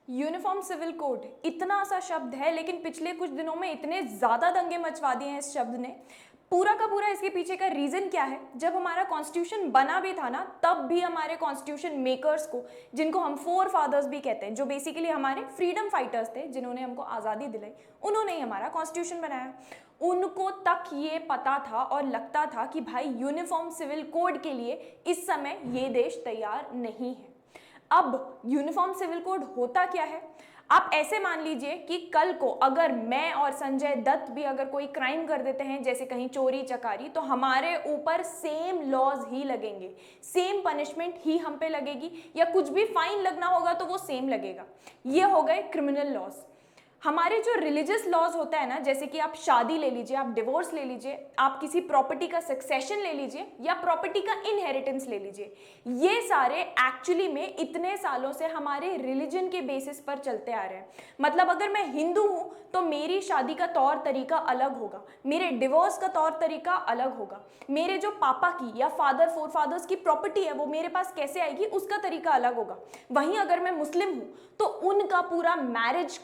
Uniform civil code इतना सा शब्द है, लेकिन पिछले कुछ दिनों में इतने ज्यादा दंगे मचवा दिए हैं इस शब्द ने। पूरा का पूरा इसके पीछे का रीजन क्या है? जब हमारा कॉन्स्टिट्यूशन बना भी था ना, तब भी हमारे कॉन्स्टिट्यूशन मेकर्स को, जिनको हम फोर फादर्स भी कहते हैं, जो बेसिकली हमारे फ्रीडम फाइटर्स थे, जिन्होंने हमको आज़ादी दिलाई, उन्होंने ही हमारा कॉन्स्टिट्यूशन बनाया। उनको तक ये पता था और लगता था कि भाई यूनिफॉर्म सिविल कोड के लिए इस समय ये देश तैयार नहीं है। अब यूनिफॉर्म सिविल कोड होता क्या है? आप ऐसे मान लीजिए कि कल को अगर मैं और संजय दत्त भी अगर कोई क्राइम कर देते हैं, जैसे कहीं चोरी चकारी, तो हमारे ऊपर सेम लॉज ही लगेंगे, सेम पनिशमेंट ही हम पे लगेगी, या कुछ भी फाइन लगना होगा तो वो सेम लगेगा। ये हो गए क्रिमिनल लॉज। हमारे जो रिलीजियस लॉज होता है ना, जैसे कि आप शादी ले लीजिए, आप डिवोर्स ले लीजिए, आप किसी प्रॉपर्टी का सक्सेशन ले लीजिए, या प्रॉपर्टी का इनहेरिटेंस ले लीजिए, ये सारे एक्चुअली में इतने सालों से हमारे रिलीजन के बेसिस पर चलते आ रहे हैं। मतलब अगर मैं हिंदू हूं तो मेरी शादी का तौर तरीका अलग होगा, मेरे डिवोर्स का तौर तरीका अलग होगा, मेरे जो पापा की या फादर फोर फादर्स की प्रॉपर्टी है वो मेरे पास कैसे आएगी उसका तरीका अलग होगा। वहीं अगर मैं मुस्लिम हूं तो उनका पूरा मैरिज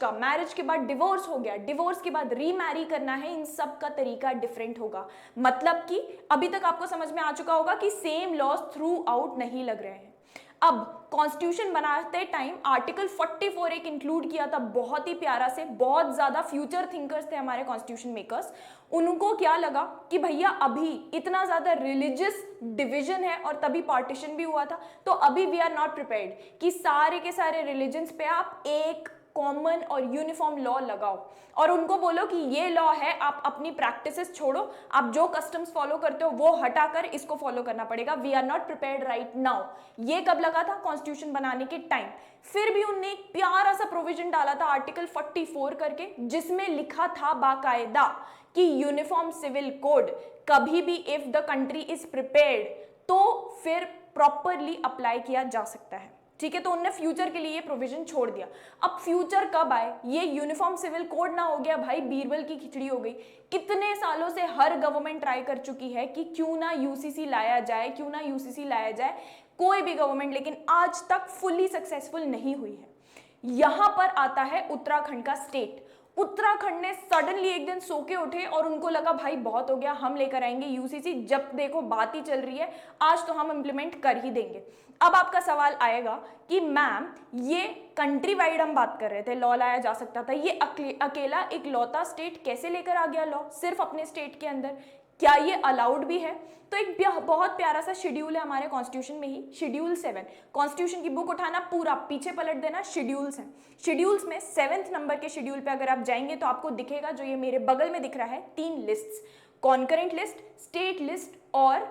के बाद डिवोर्स हो गया, डिवोर्स के बाद रीमैरी करना है, इन सब का तरीका डिफरेंट होगा। मतलब कि अभी तक आपको समझ में आ चुका होगा कि सेम लॉज थ्रू आउट नहीं लग रहे हैं। अब कॉन्स्टिट्यूशन बनाते टाइम आर्टिकल 44 एक इंक्लूड किया था, बहुत ही प्यारा से, बहुत ज्यादा फ्यूचर थिंकर्स थे हमारे कॉन्स्टिट्यूशन मेकर्स। उनको क्या लगा कि भैया अभी इतना ज्यादा रिलीजियस डिवीजन है और तभी पार्टीशन भी हुआ था, तो अभी वी आर नॉट प्रिपेयर्ड कि सारे के सारे रिलीजन्स पे आप एक कॉमन और यूनिफॉर्म लॉ लगाओ और उनको बोलो कि ये लॉ है, आप अपनी प्रैक्टिसेस छोड़ो, आप जो कस्टम्स फॉलो करते हो वो हटाकर इसको फॉलो करना पड़ेगा। We are not prepared right now. ये कब लगा था? कॉन्स्टिट्यूशन बनाने के टाइम। फिर भी उनने एक प्यारा सा प्रोविजन डाला था आर्टिकल 44 करके, जिसमें लिखा था बाकायदा कि यूनिफॉर्म सिविल कोड कभी भी if the country is prepared तो फिर प्रॉपरली अप्लाई किया जा सकता है। ठीक है, तो उनने फ्यूचर के लिए ये प्रोविजन छोड़ दिया। अब फ्यूचर कब आए? ये यूनिफॉर्म सिविल कोड ना हो गया भाई बीरबल की खिचड़ी हो गई। कितने सालों से हर गवर्नमेंट ट्राई कर चुकी है कि क्यों ना यूसीसी लाया जाए, क्यों ना यूसीसी लाया जाए, कोई भी गवर्नमेंट, लेकिन आज तक फुल्ली सक्सेसफुल नहीं हुई है। यहां पर आता है उत्तराखंड का स्टेट। उत्तराखंड ने सडनली एक दिन सो के उठे और उनको लगा भाई बहुत हो गया, हम लेकर आएंगे यूसीसी, जब देखो बात ही चल रही है, आज तो हम इंप्लीमेंट कर ही देंगे। अब आपका सवाल आएगा कि मैम ये कंट्री वाइड हम बात कर रहे थे, लॉ लाया जा सकता था, ये अकेला एक लौता स्टेट कैसे लेकर आ गया लॉ सिर्फ अपने स्टेट के अंदर? क्या ये अलाउड भी है? तो एक बहुत प्यारा सा शेड्यूल है हमारे कॉन्स्टिट्यूशन में ही, शेड्यूल 7। कॉन्स्टिट्यूशन की बुक उठाना, पूरा पीछे पलट देना, शेड्यूल्स हैं। शेड्यूल्स में 7th नंबर के शेड्यूल पे अगर आप जाएंगे तो आपको दिखेगा, जो ये मेरे बगल में दिख रहा है, 3 lists, concurrent list, state list और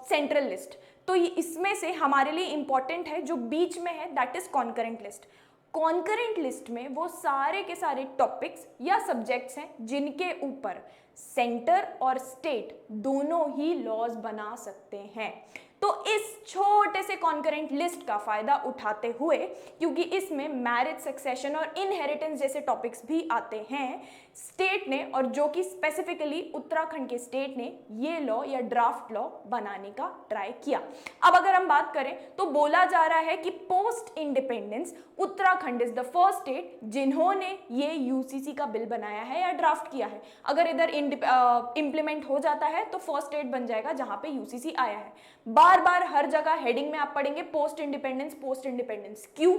सेंट्रल लिस्ट। तो ये इसमें से हमारे लिए इंपॉर्टेंट है जो बीच में है, that is concurrent list. Concurrent list में वो सारे के सारे टॉपिक्स या सब्जेक्ट्स हैं जिनके ऊपर सेंटर और स्टेट दोनों ही लॉज बना सकते हैं। तो इस छोटे से कॉन्करेंट लिस्ट का फायदा उठाते हुए, क्योंकि इसमें मैरिज, सक्सेशन और इनहेरिटेंस जैसे टॉपिक्स भी आते हैं, स्टेट ने, और जो कि स्पेसिफिकली उत्तराखंड के स्टेट ने, ये लॉ या ड्राफ्ट लॉ बनाने का ट्राई किया। अब अगर हम बात करें तो बोला जा रहा है कि post independence Uttarakhand is the first state जिन्होंने ये यूसीसी का बिल बनाया है या ड्राफ्ट किया है। अगर इधर इंप्लीमेंट हो जाता है तो फर्स्ट स्टेट बन जाएगा जहां पे यूसीसी आया है। बार बार हर जगह हेडिंग में आप पढ़ेंगे पोस्ट इंडिपेंडेंस, पोस्ट इंडिपेंडेंस। क्यों?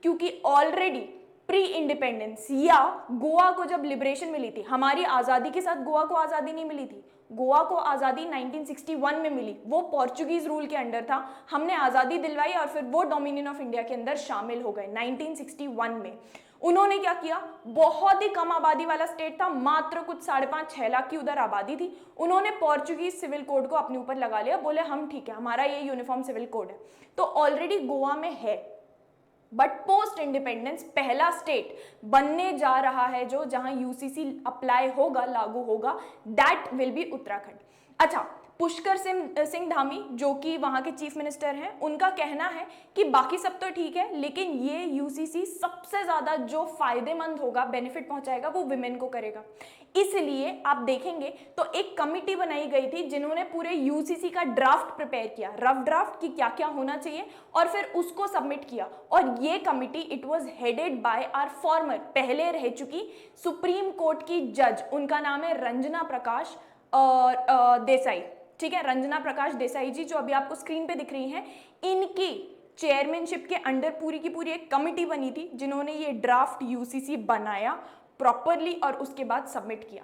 क्योंकि ऑलरेडी प्री इंडिपेंडेंस या गोवा को जब लिबरेशन मिली थी, हमारी आजादी के साथ गोवा को आजादी नहीं मिली थी। गोवा को आजादी 1961 में मिली, वो पोर्चुगीज रूल के अंडर था, हमने आजादी दिलवाई और फिर वो डोमिनियन ऑफ इंडिया के अंदर शामिल हो गए 1961 में। उन्होंने क्या किया? बहुत ही कम आबादी वाला स्टेट था, मात्र कुछ 5.5-6 लाख की उधर आबादी थी। उन्होंने पोर्चुगीज सिविल कोड को अपने ऊपर लगा लिया, बोले हम ठीक है, हमारा ये यूनिफॉर्म सिविल कोड है। तो ऑलरेडी गोवा में है, बट पोस्ट इंडिपेंडेंस पहला स्टेट बनने जा रहा है जो जहां यूसीसी अप्लाई होगा, लागू होगा, दैट विल बी उत्तराखंड। अच्छा, पुष्कर सिंह धामी जो कि वहाँ के चीफ मिनिस्टर हैं, उनका कहना है कि बाकी सब तो ठीक है लेकिन ये यूसीसी सबसे ज़्यादा जो फायदेमंद होगा, बेनिफिट पहुंचाएगा, वो विमेन को करेगा। इसलिए आप देखेंगे तो एक कमिटी बनाई गई थी जिन्होंने पूरे यूसीसी का ड्राफ्ट प्रिपेयर किया, रफ ड्राफ्ट कि क्या क्या होना चाहिए, और फिर उसको सबमिट किया। और ये committee it was headed by our former, पहले रह चुकी सुप्रीम कोर्ट की जज, उनका नाम है रंजना प्रकाश देसाई। ठीक है, रंजना प्रकाश देसाई जी जो अभी आपको स्क्रीन पे दिख रही हैं, इनकी चेयरमैनशिप के अंडर पूरी की पूरी एक कमिटी बनी थी जिन्होंने ये ड्राफ्ट यूसीसी बनाया प्रॉपरली और उसके बाद सबमिट किया।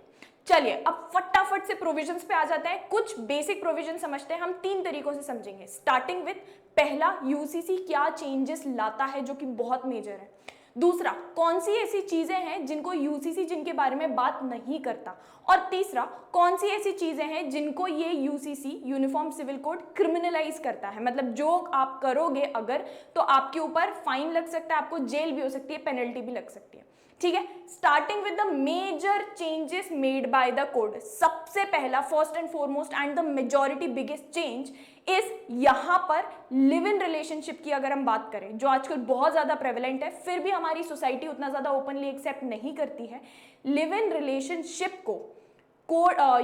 चलिए अब फटाफट से प्रोविजंस पे आ जाता है। कुछ बेसिक प्रोविजन समझते हैं, हम 3 तरीकों से समझेंगे, स्टार्टिंग विद पहला, यूसीसी क्या चेंजेस लाता है जो कि बहुत मेजर है। दूसरा, कौन सी ऐसी चीजें हैं जिनको यूसीसी जिनके बारे में बात नहीं करता, और तीसरा, कौन सी ऐसी चीजें हैं जिनको ये UCC uniform civil code criminalize करता है, मतलब जो आप करोगे अगर तो आपके ऊपर फाइन लग सकता है, आपको जेल भी हो सकती है, पेनल्टी भी लग सकती है। ठीक है, starting with the major changes made by the code. सबसे पहला, first and foremost and the majority biggest change is यहां पर लिव इन रिलेशनशिप की अगर हम बात करें, जो आजकल बहुत ज्यादा प्रेवलेंट है, फिर भी हमारी सोसाइटी उतना ज्यादा ओपनली एक्सेप्ट नहीं करती है। लिव इन रिलेशनशिप को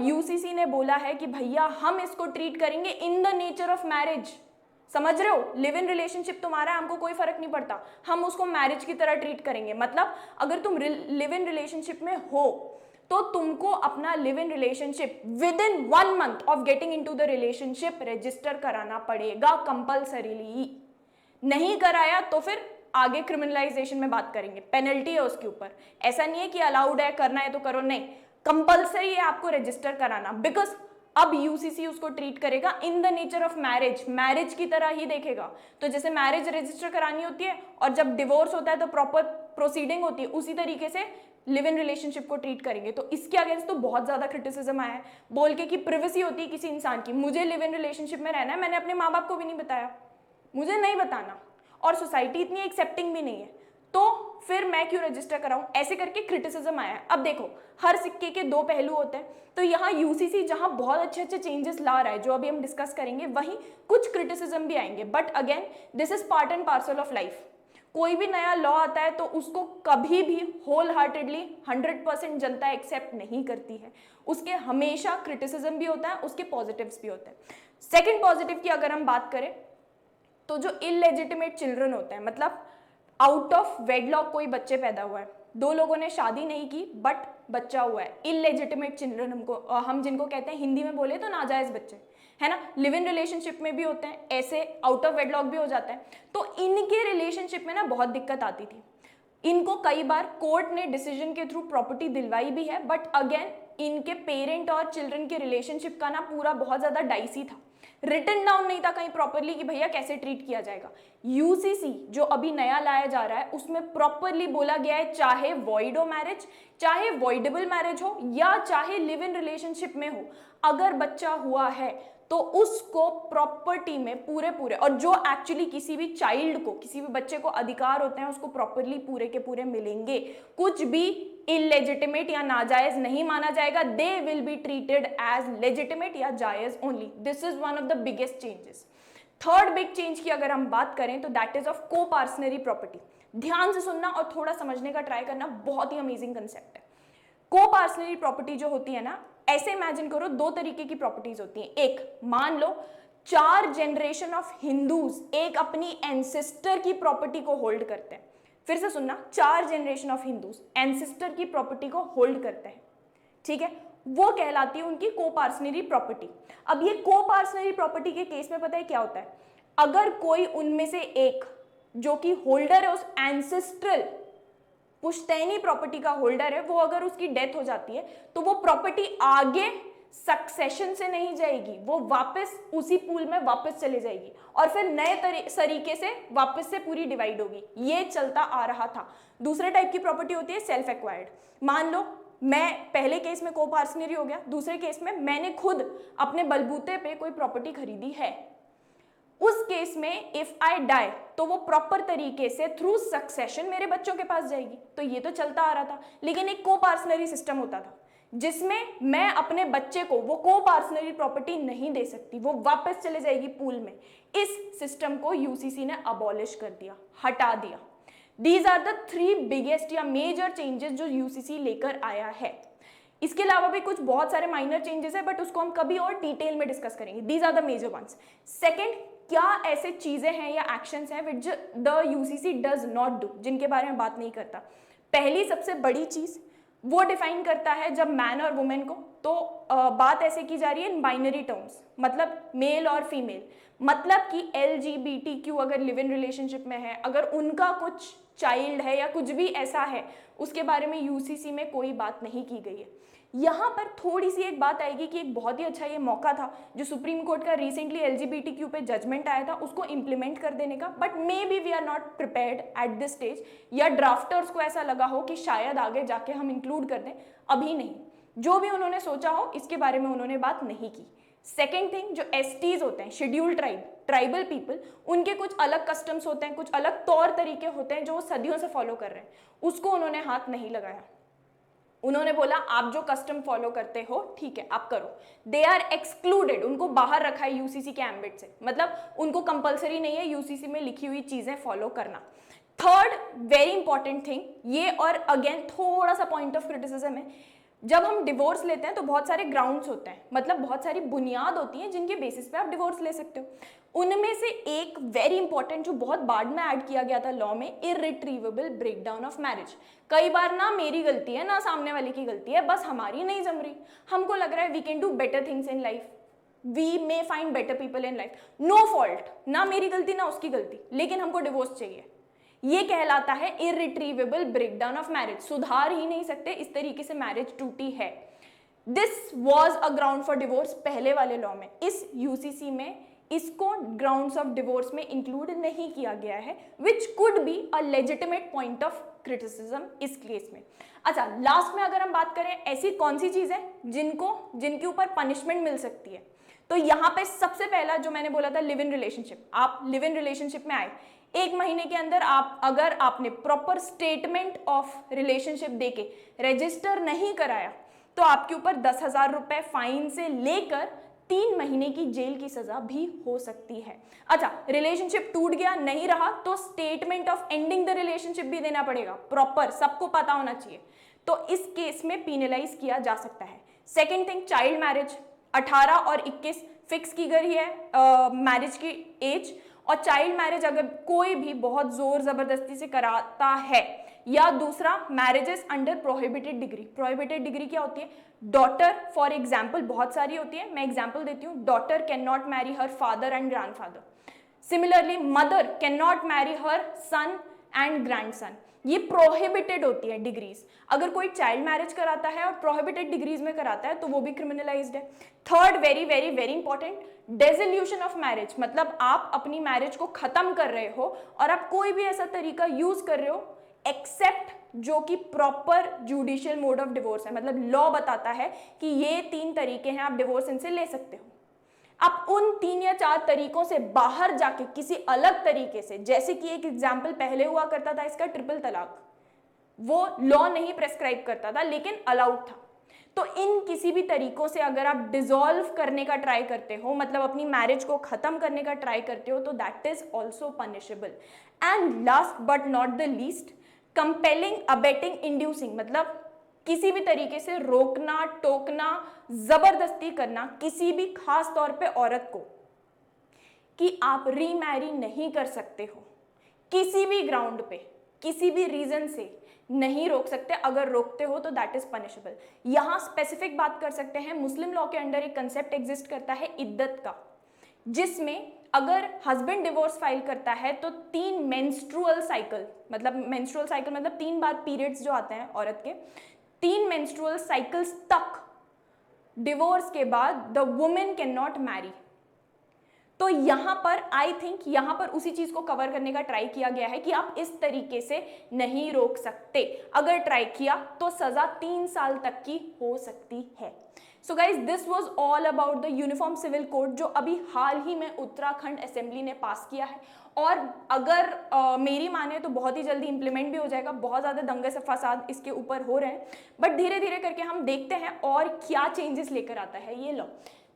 यूसीसी ने बोला है कि भैया हम इसको ट्रीट करेंगे in the nature of marriage. समझ रहे हो, लिव इन रिलेशनशिप तुम्हारा, हमको कोई फर्क नहीं पड़ता, हम उसको मैरिज की तरह ट्रीट करेंगे। मतलब अगर तुम लिव इन रिलेशनशिप में हो तो तुमको अपना live in relationship with in 1 month of getting into the relationship register कराना पड़ेगा कंपल्सरीली। नहीं कराया तो फिर आगे क्रिमिनलाइजेशन में बात करेंगे, पेनल्टी है उसके ऊपर। ऐसा नहीं है कि अलाउड है, करना है तो करो, नहीं, कंपल्सरी है आपको रजिस्टर कराना, बिकॉज अब यूसीसी उसको ट्रीट करेगा in the nature of marriage, marriage की तरह ही देखेगा। तो जैसे मैरिज रजिस्टर करानी होती है और जब डिवोर्स होता है तो प्रॉपर प्रोसीडिंग होती है, उसी तरीके से लिव इन रिलेशनशिप को ट्रीट करेंगे। तो इसके अगेंस्ट तो बहुत ज्यादा क्रिटिसिज्म आया है, बोल के कि प्रिवेसी होती है किसी इंसान की, मुझे लिव इन रिलेशनशिप में रहना है, मैंने अपने माँ बाप को भी नहीं बताया, मुझे नहीं बताना, और सोसाइटी इतनी एक्सेप्टिंग भी नहीं है, तो फिर मैं क्यों रजिस्टर कराऊं, ऐसे करके क्रिटिसिज्म आया है। अब देखो, हर सिक्के के 2 पहलू होते हैं, तो यहाँ यूसीसी जहां बहुत अच्छे अच्छे चेंजेस ला रहा है जो अभी हम डिस्कस करेंगे, वहीं कुछ क्रिटिसिज्म भी आएंगे, but again this is part and parcel of life. कोई भी नया लॉ आता है तो उसको कभी भी होल हार्टेडली 100% जनता एक्सेप्ट नहीं करती है, उसके हमेशा क्रिटिसिज्म भी होता है, उसके पॉजिटिव्स भी होते हैं। सेकेंड पॉजिटिव की अगर हम बात करें तो जो इलेजिटिमेट चिल्ड्रन होते हैं, मतलब आउट ऑफ वेडलॉक कोई बच्चे पैदा हुआ है, 2 लोगों ने शादी नहीं की बट बच्चा हुआ है, इलेजिटिमेट चिल्ड्रन हम जिनको कहते हैं, हिंदी में बोले तो नाजायज बच्चे, है ना। लिव इन रिलेशनशिप में भी होते हैं ऐसे, आउट ऑफ वेडलॉक भी हो जाता है। तो इनके रिलेशनशिप में ना बहुत दिक्कत आती थी, इनको कई बार कोर्ट ने डिसीजन के थ्रू प्रॉपर्टी दिलवाई भी है, बट अगेन इनके पेरेंट और चिल्ड्रन के रिलेशनशिप का ना पूरा बहुत ज्यादा डाइसी था, रिटन डाउन नहीं था कहीं प्रॉपरली कि भैया कैसे ट्रीट किया जाएगा। यूसीसी जो अभी नया लाया जा रहा है उसमें प्रॉपरली बोला गया है, चाहे वॉइड हो मैरिज, चाहे वॉइडेबल मैरिज हो, या चाहे लिव इन रिलेशनशिप में हो, अगर बच्चा हुआ है तो उसको प्रॉपर्टी में पूरे और जो एक्चुअली किसी भी चाइल्ड को, किसी भी बच्चे को अधिकार होते हैं उसको प्रॉपरली पूरे के पूरे मिलेंगे, कुछ भी इलेजिटिमेट या नाजायज नहीं माना जाएगा, they will be treated as legitimate या जायज only. This is one of the biggest changes. Third big change की अगर हम बात करें तो that is of coparcenary property. ध्यान से सुनना और थोड़ा समझने का ट्राई करना, बहुत ही अमेजिंग कंसेप्ट है। को पार्सनरी प्रॉपर्टी जो होती है ना, ऐसे इमेजिन करो 2 तरीके की प्रॉपर्टीज होती हैं। एक, मान लो 4 जनरेशन ऑफ हिंदूज एक अपनी एंसेस्टर की प्रॉपर्टी को होल्ड करते हैं। फिर से सुनना, 4 जनरेशन ऑफ हिंदूज एंसेस्टर की प्रॉपर्टी को होल्ड करते हैं, ठीक है, वो कहलाती है उनकी को पार्सनरी प्रॉपर्टी। अब ये को पार्सनरी प्रॉपर्टी के केस में पता है क्या होता है, अगर कोई उनमें से एक जो कि होल्डर है उस एंसेस्ट्रल पुश्तैनी प्रॉपर्टी का होल्डर है, वो अगर उसकी डेथ हो जाती है तो वो प्रॉपर्टी आगे सक्सेशन से नहीं जाएगी, वो वापस उसी पूल में वापस चले जाएगी और फिर नए तरीके से वापस से पूरी डिवाइड होगी। ये चलता आ रहा था। दूसरे टाइप की प्रॉपर्टी होती है सेल्फ एक्वायर्ड। मान लो मैं पहले केस में को पार्सनरी हो गया, दूसरे केस में मैंने खुद अपने बलबूते पे कोई प्रॉपर्टी खरीदी है, उस केस में इफ आई डाई तो वो प्रॉपर तरीके से थ्रू सक्सेशन मेरे बच्चों के पास जाएगी। तो ये तो चलता आ रहा था, लेकिन एक को पार्सनरी सिस्टम होता था जिसमें मैं अपने बच्चे को वो को पार्सनरी प्रॉपर्टी नहीं दे सकती, वो वापस चले जाएगी पूल में। इस सिस्टम को यूसीसी ने अबॉलिश कर दिया, हटा दिया। दीज आर द 3 बिगेस्ट या मेजर चेंजेस जो यूसीसी लेकर आया है। इसके अलावा भी कुछ बहुत सारे माइनर चेंजेस है, बट उसको हम कभी और डिटेल में डिस्कस करेंगे। These are the major ones. Second, क्या ऐसे चीजें हैं या एक्शंस हैं which the UCC does not do, जिनके बारे में बात नहीं करता। पहली सबसे बड़ी चीज वो डिफाइन करता है जब मैन और वुमेन को, तो बात ऐसे की जा रही है इन बाइनरी टर्म्स, मतलब मेल और फीमेल। मतलब कि LGBTQ अगर लिव इन रिलेशनशिप में है, अगर उनका कुछ चाइल्ड है या कुछ भी ऐसा है, उसके बारे में यूसीसी में कोई बात नहीं की गई है। यहाँ पर थोड़ी सी एक बात आएगी कि एक बहुत ही अच्छा ये मौका था जो सुप्रीम कोर्ट का रिसेंटली LGBTQ पे जजमेंट आया था, उसको इम्प्लीमेंट कर देने का, but maybe we are not prepared at this stage, या ड्राफ्टर्स को ऐसा लगा हो कि शायद आगे जाके हम इंक्लूड कर दें, अभी नहीं। जो भी उन्होंने सोचा हो इसके बारे में उन्होंने बात नहीं की। सेकेंड थिंग, जो STs होते हैं, शेड्यूल्ड ट्राइब, ट्राइबल पीपल, उनके कुछ अलग कस्टम्स होते हैं, कुछ अलग तौर तरीके होते हैं जो वो सदियों से फॉलो कर रहे हैं, उसको उन्होंने हाथ नहीं लगाया। उन्होंने बोला आप जो कस्टम फॉलो करते हो ठीक है आप करो। दे आर एक्सक्लूडेड, उनको बाहर रखा है यूसीसी के एम्बिट से, मतलब उनको कंपलसरी नहीं है यूसीसी में लिखी हुई चीजें फॉलो करना। थर्ड वेरी इंपॉर्टेंट थिंग ये, और अगेन थोड़ा सा पॉइंट ऑफ क्रिटिसिज्म है, जब हम डिवोर्स लेते हैं तो बहुत सारे ग्राउंड्स होते हैं, मतलब बहुत सारी बुनियाद होती है जिनके बेसिस पे आप डिवोर्स ले सकते हो। उनमें से एक वेरी इंपॉर्टेंट जो बहुत बाद में ऐड किया गया था लॉ में, इररिट्रीवेबल ब्रेकडाउन ऑफ मैरिज। कई बार ना मेरी गलती है ना सामने वाले की गलती है, बस हमारी नहीं जम रही, हमको लग रहा है we can do better things in life, we may find better people in life, no fault, ना मेरी गलती ना उसकी गलती, लेकिन हमको डिवोर्स चाहिए। ये कहलाता है इररिट्रीवेबल ब्रेकडाउन ऑफ मैरिज, सुधार ही नहीं सकते, इस तरीके से मैरिज टूटी है। This was a ground for divorce पहले वाले लॉ में। इस यूसीसी में इसको ग्राउंड्स ऑफ डिवोर्स में इंक्लूड नहीं किया गया है, which could be a legitimate point of criticism इस केस में। अच्छा, लास्ट में अगर हम बात करें ऐसी कौन सी चीज है जिनके ऊपर पनिशमेंट मिल सकती है, तो यहाँ पे सबसे पहला जो मैंने बोला था लिव इन रिलेशनशिप। आप लिव इन रिलेशनशिप में आए, 1 महीने के अंदर अगर आपने प्रॉपर स्टेटमेंट ऑफ रिलेशनशिप देके रजिस्टर नहीं कराया तो आपके ऊपर 10,000 रुपए फाइन से लेकर 3 महीने की जेल की सजा भी हो सकती है। अच्छा, रिलेशनशिप टूट गया, नहीं रहा, तो statement of ending the relationship भी देना पड़ेगा, प्रॉपर सबको पता होना चाहिए, तो इस केस में पीनलाइज किया जा सकता है। सेकेंड थिंग, चाइल्ड मैरिज, 18 और 21 फिक्स की गई है मैरिज की एज, और चाइल्ड मैरिज अगर कोई भी बहुत जोर जबरदस्ती से कराता है, या दूसरा marriages under prohibited degree. Prohibited degree क्या होती है? डॉटर फॉर एग्जाम्पल बहुत सारी होती है, मैं एग्जाम्पल देती हूँ, daughter can not marry her father and grandfather. Similarly mother can not marry her son and grandson. ये प्रोहिबिटेड होती है डिग्रीज। अगर कोई चाइल्ड मैरिज कराता है और प्रोहिबिटेड डिग्रीज में कराता है तो वो भी क्रिमिनलाइज्ड है। Third, very very very important, dissolution of marriage, मतलब आप अपनी मैरिज को खत्म कर रहे हो और आप कोई भी ऐसा तरीका यूज कर रहे हो एक्सेप्ट जो कि proper judicial mode of divorce है, मतलब लॉ बताता है कि ये 3 तरीके हैं आप डिवोर्स इनसे ले सकते हो। आप उन 3 या 4 तरीकों से बाहर जाके किसी अलग तरीके से, जैसे कि एक एग्जाम्पल पहले हुआ करता था इसका ट्रिपल तलाक, वो लॉ नहीं प्रेस्क्राइब करता था लेकिन अलाउड था। तो इन किसी भी तरीकों से अगर आप डिसॉल्व करने का ट्राई करते हो, मतलब अपनी मैरिज को खत्म करने का ट्राई करते हो, तो that is also punishable. And last but not the least, compelling, abetting, inducing, मतलब किसी भी तरीके से रोकना, टोकना, जबरदस्ती करना किसी भी खास तौर पे औरत को कि आप रीमैरी नहीं कर सकते हो, किसी भी ग्राउंड पे, किसी भी रीजन से नहीं रोक सकते। अगर रोकते हो तो दैट इज पनिशेबल। यहां स्पेसिफिक बात कर सकते हैं, मुस्लिम लॉ के अंडर एक कंसेप्ट एग्जिस्ट करता है इद्दत का, जिसमें अगर हस्बैंड डिवोर्स फाइल करता है तो 3 मेंस्ट्रुअल साइकिल, मतलब 3 बार पीरियड्स जो आते हैं औरत के, 3 मेंस्ट्रुअल साइकिल्स तक डिवोर्स के बाद the women can not Mary. तो यहां पर आई थिंक यहां पर उसी चीज को कवर करने का ट्राई किया गया है कि आप इस तरीके से नहीं रोक सकते। अगर ट्राई किया तो सजा 3 साल तक की हो सकती है। So guys this was all about the uniform civil code जो अभी हाल ही में उत्तराखंड असेंबली ने पास किया है, और अगर मेरी माने तो बहुत ही जल्दी इंप्लीमेंट भी हो जाएगा। बहुत ज़्यादा दंगे से फसाद इसके ऊपर हो रहे हैं, बट धीरे धीरे करके हम देखते हैं और क्या चेंजेस लेकर आता है ये लॉ।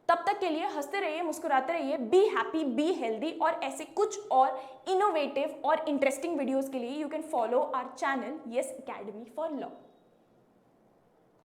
तब तक के लिए हंसते रहिए, मुस्कुराते रहिए, बी हैप्पी, बी हेल्दी, और ऐसे कुछ और इनोवेटिव और इंटरेस्टिंग वीडियोज़ के लिए you can follow our channel Yes Academy for law.